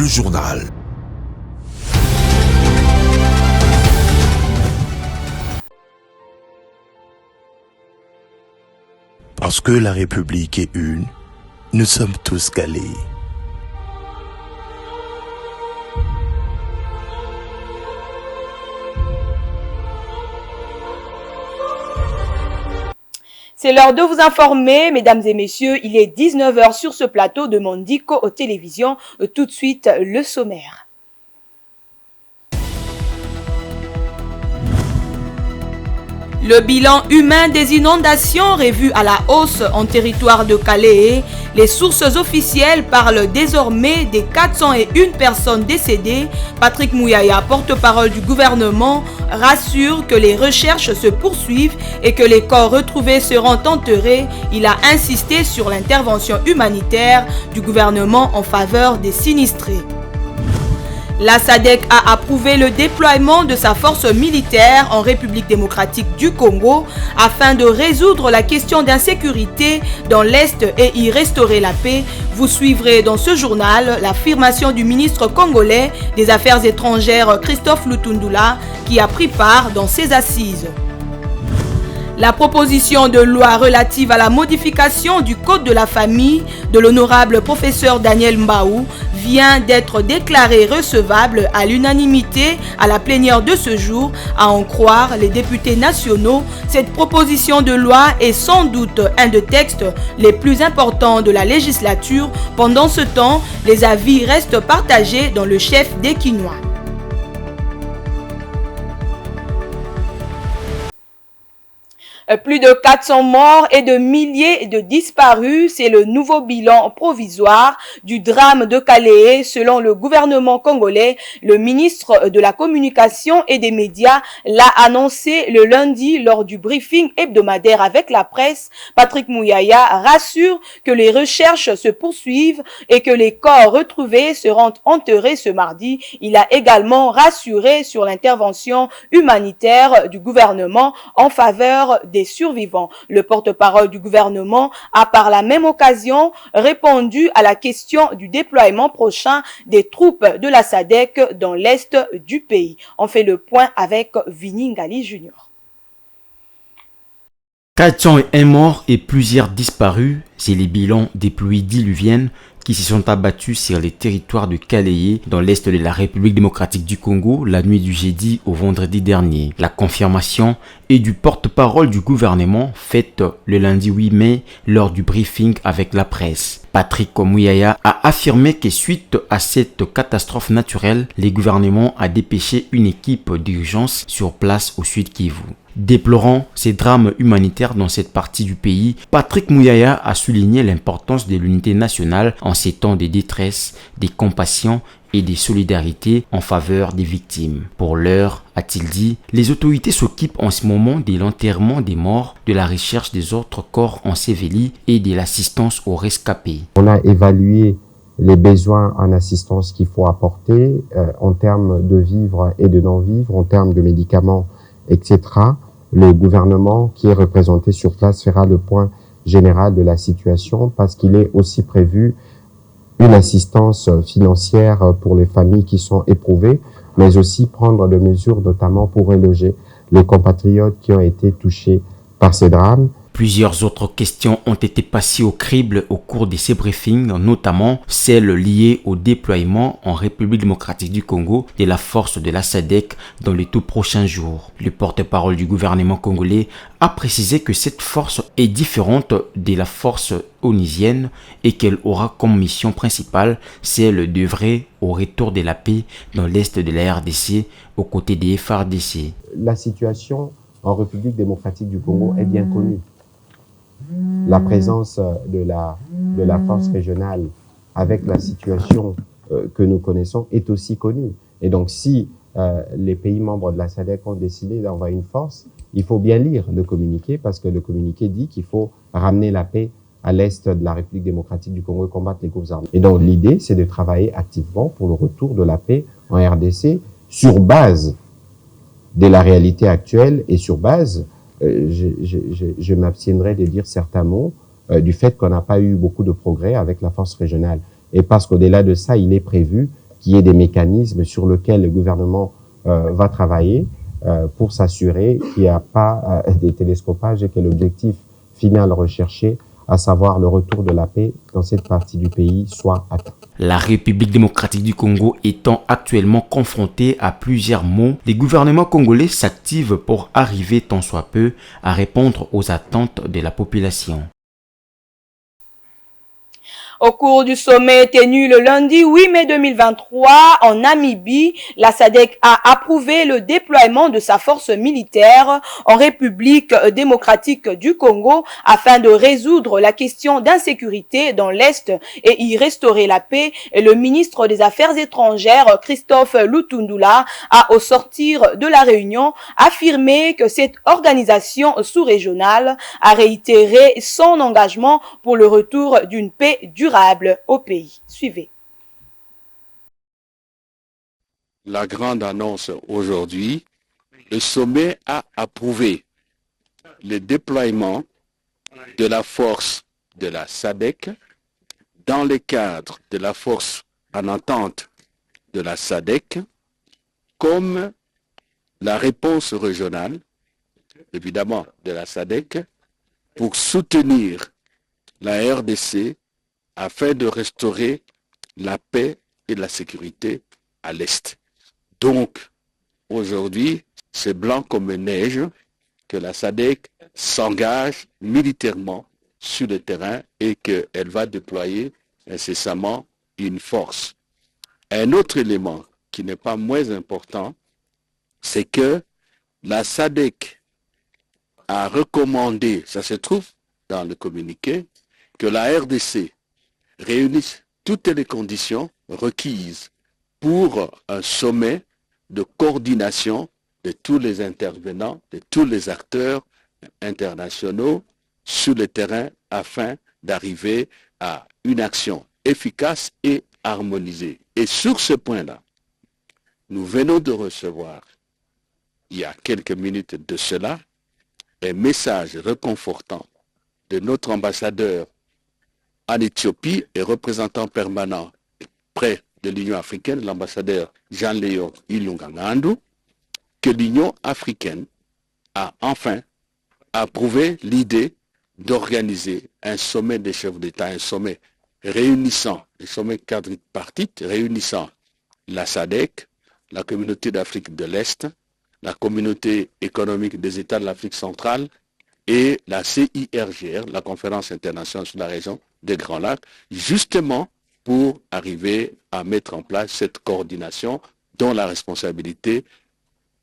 le journal. Parce que la République est une, nous sommes tous calés. C'est l'heure de vous informer, mesdames et messieurs, il est 19h sur ce plateau de Mondico aux télévisions. Tout de suite, le sommaire. Le bilan humain des inondations revu à la hausse en territoire de Calais. Les sources officielles parlent désormais des 401 personnes décédées. Patrick Mouyaya, porte-parole du gouvernement, rassure que les recherches se poursuivent et que les corps retrouvés seront enterrés. Il a insisté sur l'intervention humanitaire du gouvernement en faveur des sinistrés. La SADC a approuvé le déploiement de sa force militaire en République démocratique du Congo afin de résoudre la question d'insécurité dans l'Est et y restaurer la paix. Vous suivrez dans ce journal l'affirmation du ministre congolais des Affaires étrangères Christophe Lutundula qui a pris part dans ces assises. La proposition de loi relative à la modification du Code de la famille de l'honorable professeur Daniel Mbaou vient d'être déclarée recevable à l'unanimité à la plénière de ce jour, à en croire les députés nationaux. Cette proposition de loi est sans doute un des textes les plus importants de la législature. Pendant ce temps, les avis restent partagés dans le chef des Quinois. Plus de 400 morts et de milliers de disparus, c'est le nouveau bilan provisoire du drame de Calais selon le gouvernement congolais. Le ministre de la Communication et des Médias l'a annoncé le lundi lors du briefing hebdomadaire avec la presse. Patrick Mouyaya rassure que les recherches se poursuivent et que les corps retrouvés seront enterrés ce mardi. Il a également rassuré sur l'intervention humanitaire du gouvernement en faveur des survivants. Le porte-parole du gouvernement a par la même occasion répondu à la question du déploiement prochain des troupes de la SADC dans l'est du pays. On fait le point avec Vini Ngali Junior. 401 morts et plusieurs disparus, c'est les bilans des pluies diluviennes qui se sont abattus sur les territoires de Calais dans l'est de la République démocratique du Congo la nuit du jeudi au vendredi dernier. La confirmation est du porte-parole du gouvernement faite le lundi 8 mai lors du briefing avec la presse. Patrick Mouyaya a affirmé que suite à cette catastrophe naturelle, le gouvernement a dépêché une équipe d'urgence sur place au Sud Kivu. Déplorant ces drames humanitaires dans cette partie du pays, Patrick Mouyaya a souligné l'importance de l'unité nationale en ces temps de détresse, de compassion et de solidarité en faveur des victimes. Pour l'heure, a-t-il dit, les autorités s'occupent en ce moment de l'enterrement des morts, de la recherche des autres corps ensevelis et de l'assistance aux rescapés. On a évalué les besoins en assistance qu'il faut apporter en termes de vivres et de non-vivres, en termes de médicaments, etc. Le gouvernement qui est représenté sur place fera le point général de la situation parce qu'il est aussi prévu une assistance financière pour les familles qui sont éprouvées, mais aussi prendre des mesures notamment pour reloger les compatriotes qui ont été touchés par ces drames. Plusieurs autres questions ont été passées au crible au cours de ces briefings, notamment celles liées au déploiement en République démocratique du Congo de la force de la SADC dans les tout prochains jours. Le porte-parole du gouvernement congolais a précisé que cette force est différente de la force onusienne et qu'elle aura comme mission principale celle d'œuvrer au retour de la paix dans l'est de la RDC aux côtés des FARDC. La situation en République démocratique du Congo est bien connue. La présence de la force régionale avec la situation que nous connaissons est aussi connue. Et donc, si les pays membres de la SADC ont décidé d'envoyer une force, il faut bien lire le communiqué parce que le communiqué dit qu'il faut ramener la paix à l'est de la République démocratique du Congo et combattre les groupes armés. Et donc, l'idée, c'est de travailler activement pour le retour de la paix en RDC sur base de la réalité actuelle et sur base je m'abstiendrai de dire certains mots du fait qu'on n'a pas eu beaucoup de progrès avec la force régionale. Et parce qu'au-delà de ça, il est prévu qu'il y ait des mécanismes sur lesquels le gouvernement va travailler pour s'assurer qu'il n'y a pas des télescopages et que l'objectif final recherché, à savoir le retour de la paix dans cette partie du pays, soit atteint. La République démocratique du Congo étant actuellement confrontée à plusieurs maux, les gouvernements congolais s'activent pour arriver tant soit peu à répondre aux attentes de la population. Au cours du sommet tenu le lundi 8 mai 2023 en Namibie, la SADC a approuvé le déploiement de sa force militaire en République démocratique du Congo afin de résoudre la question d'insécurité dans l'Est et y restaurer la paix. Et le ministre des Affaires étrangères, Christophe Lutundula, a au sortir de la réunion affirmé que cette organisation sous-régionale a réitéré son engagement pour le retour d'une paix durable au pays. Suivez. La grande annonce aujourd'hui, le sommet a approuvé le déploiement de la force de la SADC dans le cadre de la force en entente de la SADC comme la réponse régionale, évidemment de la SADC, pour soutenir la RDC afin de restaurer la paix et la sécurité à l'Est. Donc, aujourd'hui, c'est blanc comme neige que la SADC s'engage militairement sur le terrain et qu'elle va déployer incessamment une force. Un autre élément qui n'est pas moins important, c'est que la SADC a recommandé, ça se trouve dans le communiqué, que la RDC réunissent toutes les conditions requises pour un sommet de coordination de tous les intervenants, de tous les acteurs internationaux sur le terrain afin d'arriver à une action efficace et harmonisée. Et sur ce point-là, nous venons de recevoir, il y a quelques minutes de cela, un message réconfortant de notre ambassadeur en Éthiopie et représentant permanent près de l'Union africaine, l'ambassadeur Jean-Léon Ilungangandu, que l'Union africaine a enfin approuvé l'idée d'organiser un sommet des chefs d'État, un sommet réunissant, un sommet quadripartite réunissant la SADC, la communauté d'Afrique de l'Est, la communauté économique des États de l'Afrique centrale et la CIRGR, la conférence internationale sur la région des Grands Lacs, justement pour arriver à mettre en place cette coordination dont la responsabilité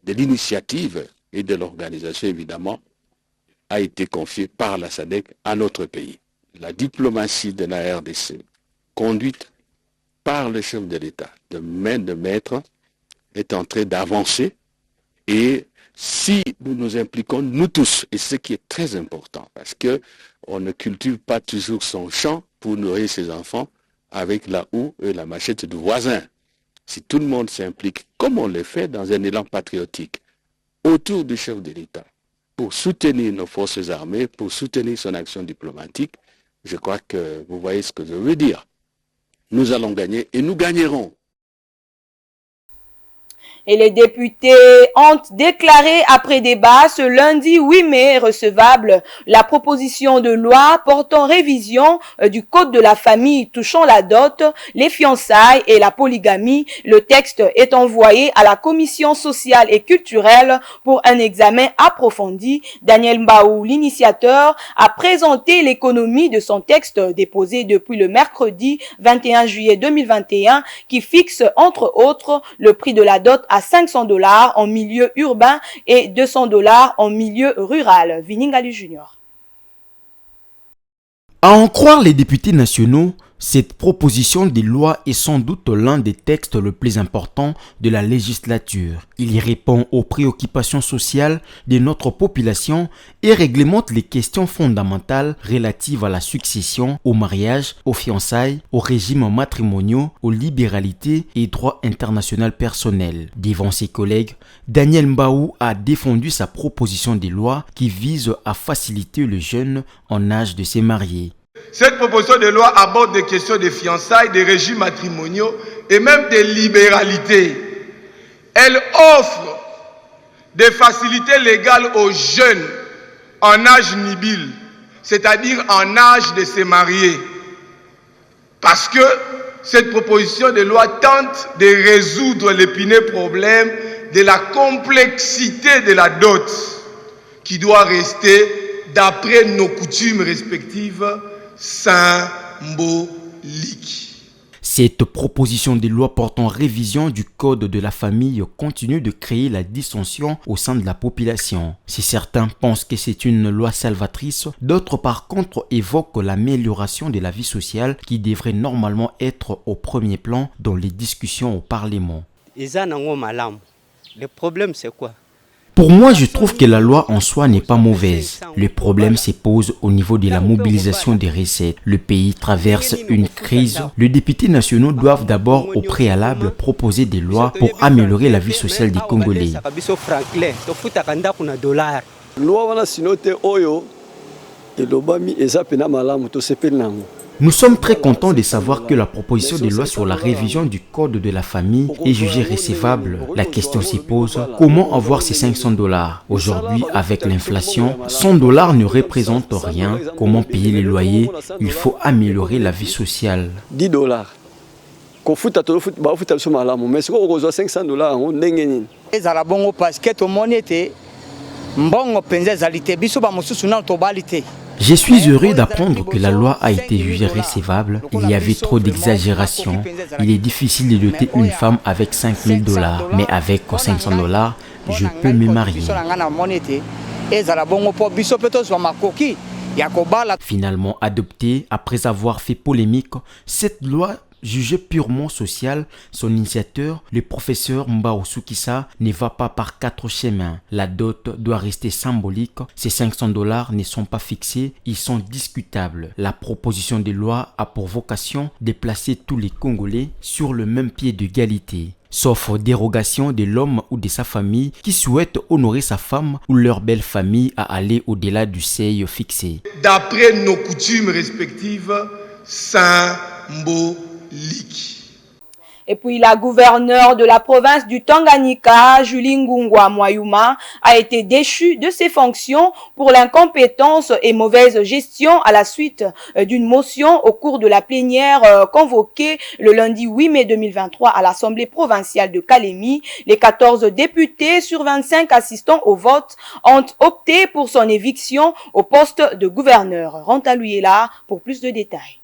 de l'initiative et de l'organisation, évidemment, a été confiée par la SADC à notre pays. La diplomatie de la RDC, conduite par le chef de l'État, de main de maître, est en train d'avancer et si nous nous impliquons, nous tous, et ce qui est très important, parce qu'on ne cultive pas toujours son champ pour nourrir ses enfants avec la houe et la machette du voisin. Si tout le monde s'implique, comme on le fait dans un élan patriotique, autour du chef de l'État, pour soutenir nos forces armées, pour soutenir son action diplomatique, je crois que vous voyez ce que je veux dire. Nous allons gagner et nous gagnerons. Et les députés ont déclaré après débat ce lundi 8 mai recevable la proposition de loi portant révision du code de la famille touchant la dot, les fiançailles et la polygamie. Le texte est envoyé à la commission sociale et culturelle pour un examen approfondi. Daniel Mbaou, l'initiateur, a présenté l'économie de son texte déposé depuis le mercredi 21 juillet 2021 qui fixe entre autres le prix de la dot à $500 en milieu urbain et $200 en milieu rural. Viningali Junior. À en croire les députés nationaux, cette proposition de loi est sans doute l'un des textes les plus importants de la législature. Il y répond aux préoccupations sociales de notre population et réglemente les questions fondamentales relatives à la succession, au mariage, aux fiançailles, aux régimes matrimoniaux, aux libéralités et droits internationaux personnels. Devant ses collègues, Daniel Mbaou a défendu sa proposition de loi qui vise à faciliter le jeune en âge de se marier. Cette proposition de loi aborde des questions de fiançailles, des régimes matrimoniaux et même de libéralité. Elle offre des facilités légales aux jeunes en âge nubile, c'est-à-dire en âge de se marier. Parce que cette proposition de loi tente de résoudre l'épineux problème de la complexité de la dot, qui doit rester, d'après nos coutumes respectives, symbolique. Cette proposition de loi portant révision du code de la famille continue de créer la dissension au sein de la population. Si certains pensent que c'est une loi salvatrice, d'autres par contre évoquent l'amélioration de la vie sociale qui devrait normalement être au premier plan dans les discussions au Parlement. Le problème c'est quoi? Pour moi, je trouve que la loi en soi n'est pas mauvaise. Le problème se pose au niveau de la mobilisation des recettes. Le pays traverse une crise. Les députés nationaux doivent d'abord au préalable proposer des lois pour améliorer la vie sociale des Congolais. Nous sommes très contents de savoir que la proposition de loi sur la révision du code de la famille est jugée recevable. La question se pose, comment avoir ces $500? Aujourd'hui, avec l'inflation, $100 ne représentent rien. Comment payer les loyers? Il faut améliorer la vie sociale. $10. Je suis heureux d'apprendre que la loi a été jugée recevable. Il y avait trop d'exagération. Il est difficile de doter une femme avec $5000, mais avec $500, je peux me marier. Finalement adoptée, après avoir fait polémique, cette loi jugée purement sociale, son initiateur, le professeur Mbao Soukissa, ne va pas par 4 chemins. La dot doit rester symbolique. Ces $500 ne sont pas fixés, ils sont discutables. La proposition de loi a pour vocation de placer tous les Congolais sur le même pied d'égalité. Sauf dérogation de l'homme ou de sa famille qui souhaite honorer sa femme ou leur belle famille à aller au-delà du seuil fixé. D'après nos coutumes respectives, symbolique. Et puis la gouverneure de la province du Tanganyika, Julie Ngungwa Mwayuma, a été déchue de ses fonctions pour l'incompétence et mauvaise gestion à la suite d'une motion au cours de la plénière convoquée le lundi 8 mai 2023 à l'Assemblée provinciale de Kalemi. Les 14 députés sur 25 assistants au vote ont opté pour son éviction au poste de gouverneur. Ranta Luyela pour plus de détails.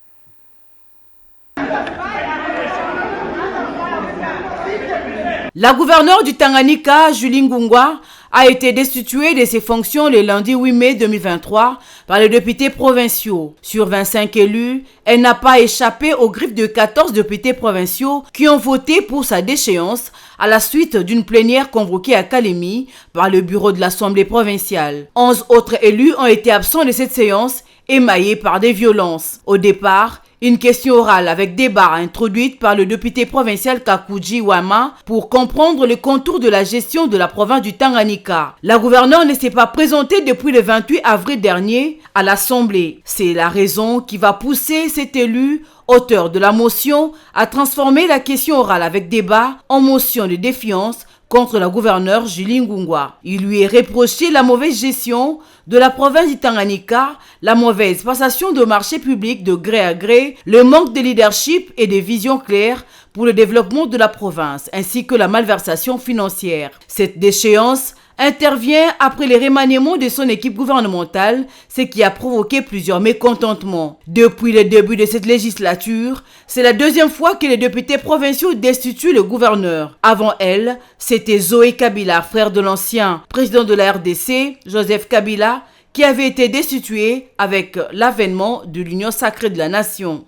La gouverneure du Tanganyika, Julie Ngungwa, a été destituée de ses fonctions le lundi 8 mai 2023 par les députés provinciaux. Sur 25 élus, elle n'a pas échappé aux griffes de 14 députés provinciaux qui ont voté pour sa déchéance à la suite d'une plénière convoquée à Kalemi par le bureau de l'Assemblée provinciale. 11 autres élus ont été absents de cette séance, émaillée par des violences. Au départ, une question orale avec débat introduite par le député provincial Kakuji Wama pour comprendre les contours de la gestion de la province du Tanganyika. La gouverneure ne s'est pas présentée depuis le 28 avril dernier à l'Assemblée. C'est la raison qui va pousser cet élu, auteur de la motion, à transformer la question orale avec débat en motion de défiance contre la gouverneure Julie Ngungwa. Il lui est reproché la mauvaise gestion de la province du Tanganyika, la mauvaise passation de marchés publics de gré à gré, le manque de leadership et de vision claire pour le développement de la province, ainsi que la malversation financière. Cette déchéance intervient après les remaniements de son équipe gouvernementale, ce qui a provoqué plusieurs mécontentements. Depuis le début de cette législature, c'est la deuxième fois que les députés provinciaux destituent le gouverneur. Avant elle, c'était Zoé Kabila, frère de l'ancien président de la RDC, Joseph Kabila, qui avait été destitué avec l'avènement de l'Union sacrée de la nation.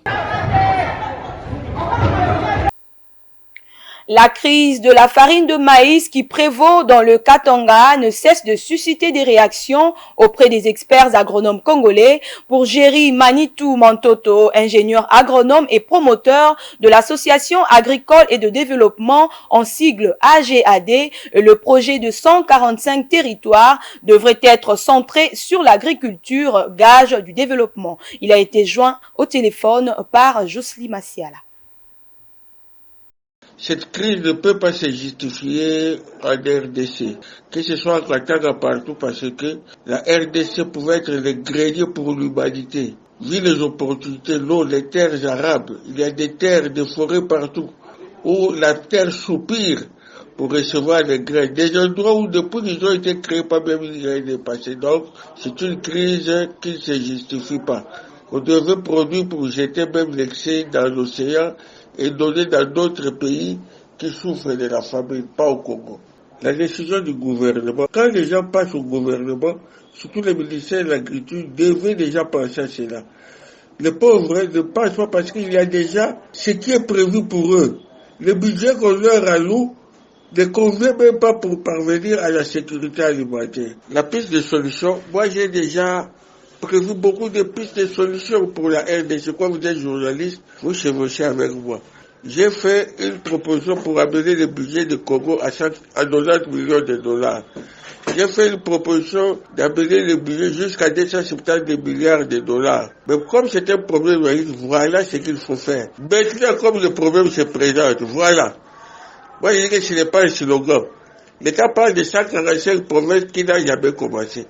La crise de la farine de maïs qui prévaut dans le Katanga ne cesse de susciter des réactions auprès des experts agronomes congolais. Pour Jerry Manitou Mantoto, ingénieur agronome et promoteur de l'Association agricole et de développement en sigle AGAD, le projet de 145 territoires devrait être centré sur l'agriculture, gage du développement. Il a été joint au téléphone par Jocely Massiala. Cette crise ne peut pas se justifier en RDC, que ce soit en Katanga partout, parce que la RDC pouvait être le grenier pour l'humanité. Vu les opportunités, l'eau, les terres arables, il y a des terres, des forêts partout, où la terre soupire pour recevoir les grains. Des endroits où depuis ils ont été créés par même les grains passés. Donc, c'est une crise qui ne se justifie pas. On devait produire pour jeter même l'excès dans l'océan et donner dans d'autres pays qui souffrent de la famine, pas au Congo. La décision du gouvernement, quand les gens passent au gouvernement, surtout les ministères de l'agriculture, devaient déjà penser à cela. Les pauvres ne passent pas parce qu'il y a déjà ce qui est prévu pour eux. Le budget qu'on leur alloue ne convient même pas pour parvenir à la sécurité alimentaire. La piste de solution, moi j'ai déjà prévu beaucoup de pistes de solutions pour la RDC. Quand vous êtes journaliste, vous chevauchez avec moi. J'ai fait une proposition pour amener le budget du Congo à 90 millions de dollars. J'ai fait une proposition d'amener le budget jusqu'à 270 milliards de dollars. Mais comme c'est un problème, voilà ce qu'il faut faire. Maintenant, comme le problème se présente, voilà. Moi, je dis que ce n'est pas un slogan. L'État parle de 145 provinces qui n'ont jamais commencé.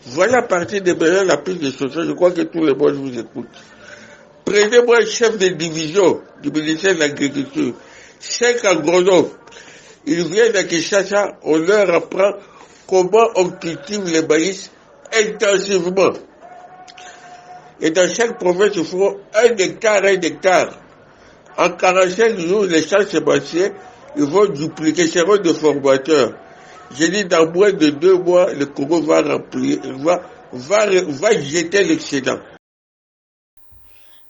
Voilà à partir de maintenant la piste de solution. Je crois que tout le monde vous écoute. Prenez-moi un chef de division du ministère de l'Agriculture, 5 agronomes. Ils viennent à Kinshasa, on leur apprend comment on cultive le maïs intensivement. Et dans chaque province, il faut 1 hectare. En 45 jours, les champs sébastiens, ils vont dupliquer, seront des formateurs. J'ai dit dans moins de 2 mois, le Congo va remplir, va jeter l'excédent.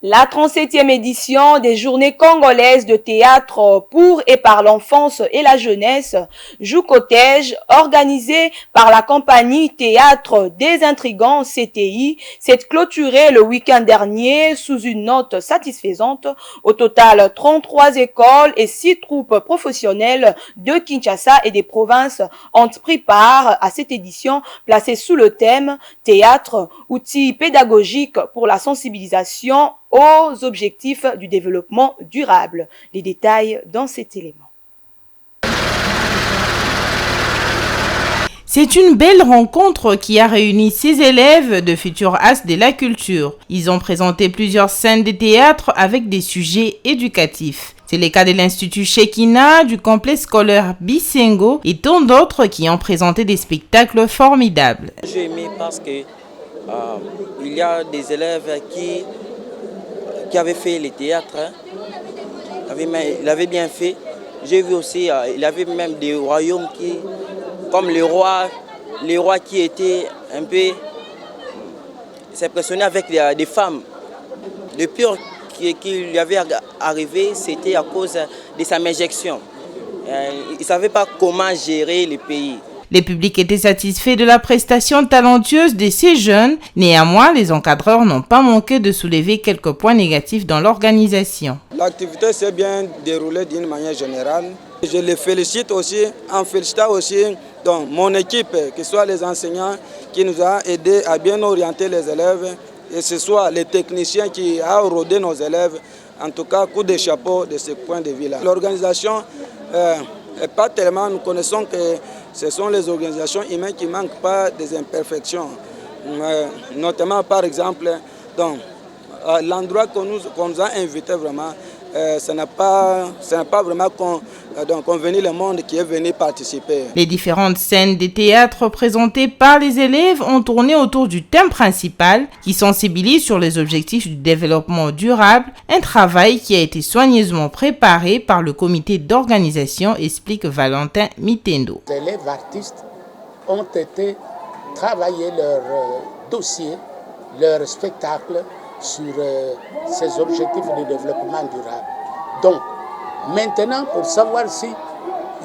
La 37e édition des Journées congolaises de théâtre pour et par l'enfance et la jeunesse, Joukotège, organisée par la compagnie Théâtre des Intrigants CTI, s'est clôturée le week-end dernier sous une note satisfaisante. Au total, 33 écoles et 6 troupes professionnelles de Kinshasa et des provinces ont pris part à cette édition placée sous le thème Théâtre, outil pédagogique pour la sensibilisation aux objectifs du développement durable. Les détails dans cet élément. C'est une belle rencontre qui a réuni 6 élèves de futurs as de la culture. Ils ont présenté plusieurs scènes de théâtre avec des sujets éducatifs. C'est le cas de l'Institut Shekina, du complexe scolaire Bisengo et tant d'autres qui ont présenté des spectacles formidables. J'ai aimé parce que il y a des élèves qui avait fait le théâtre, il avait bien fait. J'ai vu aussi, il avait même des royaumes qui, comme les rois qui étaient un peu s'impressionnaient avec des femmes. Le pire qui lui avait arrivé, c'était à cause de sa méjection. Il ne savait pas comment gérer le pays. Le public était satisfait de la prestation talentueuse de ces jeunes. Néanmoins, les encadreurs n'ont pas manqué de soulever quelques points négatifs dans l'organisation. L'activité s'est bien déroulée d'une manière générale. Je les félicite aussi, en félicitant aussi donc, mon équipe, que ce soit les enseignants qui nous ont aidés à bien orienter les élèves, et ce soit les techniciens qui ont rodé nos élèves. En tout cas, coup de chapeau de ce point de vue-là. L'organisation pas tellement, nous connaissons que ce sont les organisations humaines qui ne manquent pas des imperfections. Notamment, par exemple, l'endroit qu'on nous a invité vraiment, ce n'a pas vraiment convenu le monde qui est venu participer. Les différentes scènes de théâtre présentées par les élèves ont tourné autour du thème principal qui sensibilise sur les objectifs du développement durable, un travail qui a été soigneusement préparé par le comité d'organisation, explique Valentin Mitendo. Les élèves artistes ont été travailler leur dossier, leur spectacle sur ces objectifs de développement durable. Donc, maintenant, pour savoir s'il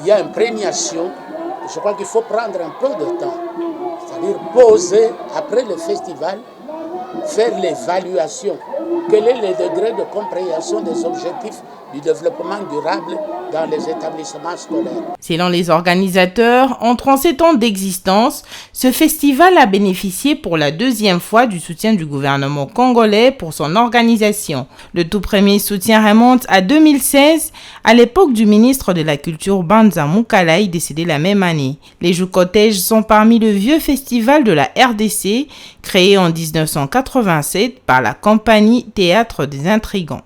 y a imprégnation, je crois qu'il faut prendre un peu de temps. C'est-à-dire poser après le festival, faire l'évaluation quel est le degré de compréhension des objectifs du développement durable dans les établissements scolaires. Selon les organisateurs, en 37 ans d'existence, ce festival a bénéficié pour la deuxième fois du soutien du gouvernement congolais pour son organisation. Le tout premier soutien remonte à 2016, à l'époque du ministre de la Culture Banza Moukalai, décédé la même année. Les Joukotèges sont parmi le vieux festival de la RDC, créé en 1987 par la compagnie Théâtre des Intrigants.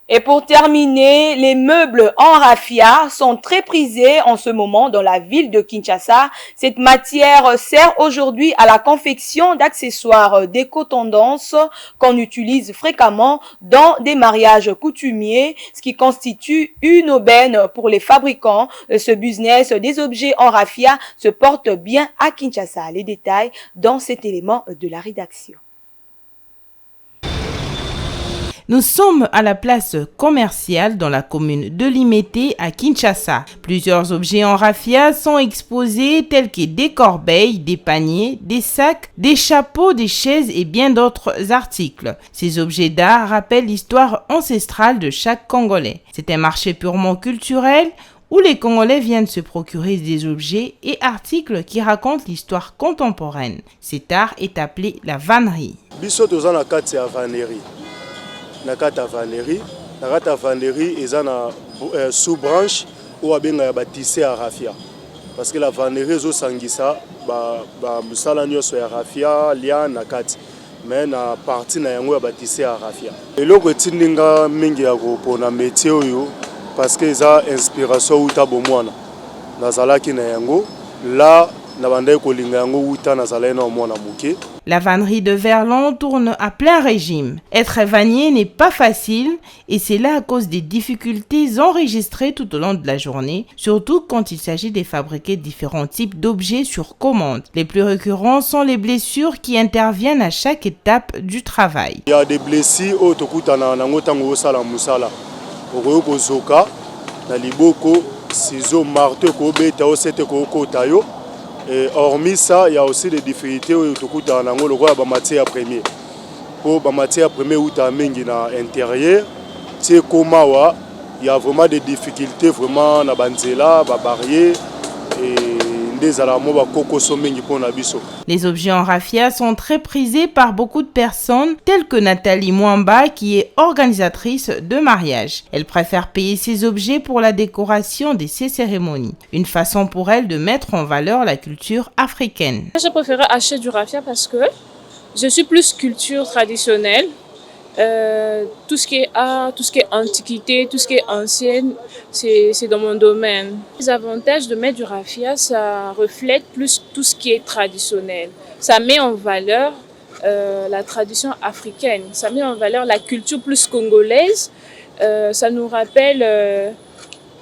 Et pour terminer, les meubles en raffia sont très prisés en ce moment dans la ville de Kinshasa. Cette matière sert aujourd'hui à la confection d'accessoires d'éco-tendance qu'on utilise fréquemment dans des mariages coutumiers, ce qui constitue une aubaine pour les fabricants. Ce business des objets en raffia se porte bien à Kinshasa. Les détails dans cet élément de la rédaction. Nous sommes à la place commerciale dans la commune de Limete à Kinshasa. Plusieurs objets en raffia sont exposés tels que des corbeilles, des paniers, des sacs, des chapeaux, des chaises et bien d'autres articles. Ces objets d'art rappellent l'histoire ancestrale de chaque Congolais. C'est un marché purement culturel où les Congolais viennent se procurer des objets et articles qui racontent l'histoire contemporaine. Cet art est appelé la vannerie. Na kata vannerie eza na sous-branche ou abenga ba tissé à raffia parce que la vannerie zo sangisa ba musala nyonso ya raffia lia na kati mais na partie na yango ya ba tissé à raffia eloko etindinga mingi ya kopona métier oyo parce que eza inspiration uta bomwana nazalaki na yango la na bandai kolinga yango uta nazalaki na omona muke. La vannerie de Verlon tourne à plein régime. Être vannier n'est pas facile et c'est là à cause des difficultés enregistrées tout au long de la journée, surtout quand il s'agit de fabriquer différents types d'objets sur commande. Les plus récurrents sont les blessures qui interviennent à chaque étape du travail. Il y a des blessures au tokutana nango tango sala musala. Okoyo kozoka na liboko ciseaux marteau ko beta o sete ko kotayo. Et hormis ça, il y a aussi des difficultés où tu as la matière première. Pour la matière première où tu as à l'intérieur, il y a vraiment des difficultés vraiment dans la banzela, la barrière et les objets en raffia sont très prisés par beaucoup de personnes, telles que Nathalie Mwamba, qui est organisatrice de mariage. Elle préfère payer ses objets pour la décoration de ses cérémonies. Une façon pour elle de mettre en valeur la culture africaine. Je préfère acheter du raffia parce que je suis plus culture traditionnelle. Tout ce qui est art, tout ce qui est antiquité, tout ce qui est ancienne, c'est dans mon domaine. Les avantages de mettre du raffia, ça reflète plus tout ce qui est traditionnel. Ça met en valeur la tradition africaine, ça met en valeur la culture plus congolaise, ça nous rappelle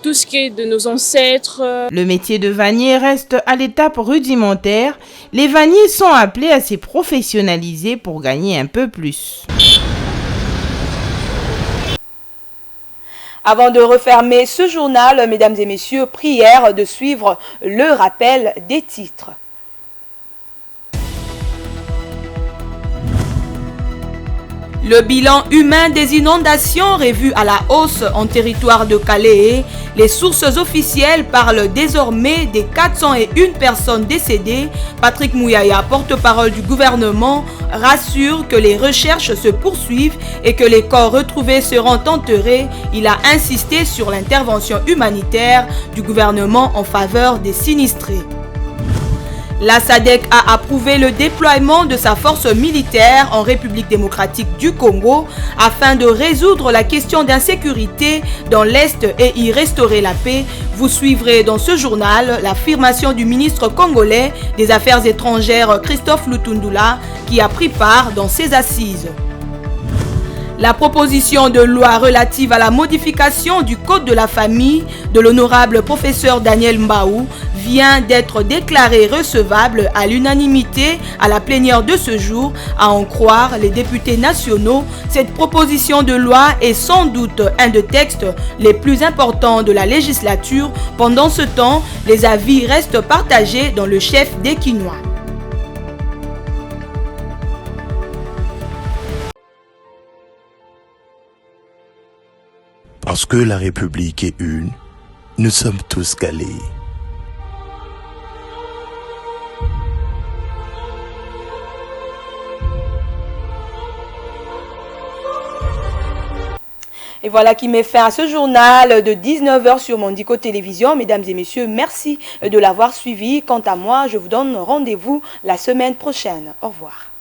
tout ce qui est de nos ancêtres. Le métier de vannier reste à l'étape rudimentaire. Les vanniers sont appelés à se professionnaliser pour gagner un peu plus. Avant de refermer ce journal, mesdames et messieurs, prière de suivre le rappel des titres. Le bilan humain des inondations revu à la hausse en territoire de Calais. Les sources officielles parlent désormais des 401 personnes décédées. Patrick Mouyaya, porte-parole du gouvernement, rassure que les recherches se poursuivent et que les corps retrouvés seront enterrés. Il a insisté sur l'intervention humanitaire du gouvernement en faveur des sinistrés. La SADC a approuvé le déploiement de sa force militaire en République démocratique du Congo afin de résoudre la question d'insécurité dans l'Est et y restaurer la paix. Vous suivrez dans ce journal l'affirmation du ministre congolais des Affaires étrangères Christophe Lutundula qui a pris part dans ces assises. La proposition de loi relative à la modification du Code de la famille de l'honorable professeur Daniel Mbaou vient d'être déclarée recevable à l'unanimité à la plénière de ce jour, à en croire les députés nationaux. Cette proposition de loi est sans doute un des textes les plus importants de la législature. Pendant ce temps, les avis restent partagés dans le chef des Quinois. Parce que la République est une, nous sommes tous calés. Et voilà qui met fin à ce journal de 19h sur Mondico Télévision. Mesdames et messieurs, merci de l'avoir suivi. Quant à moi, je vous donne rendez-vous la semaine prochaine. Au revoir.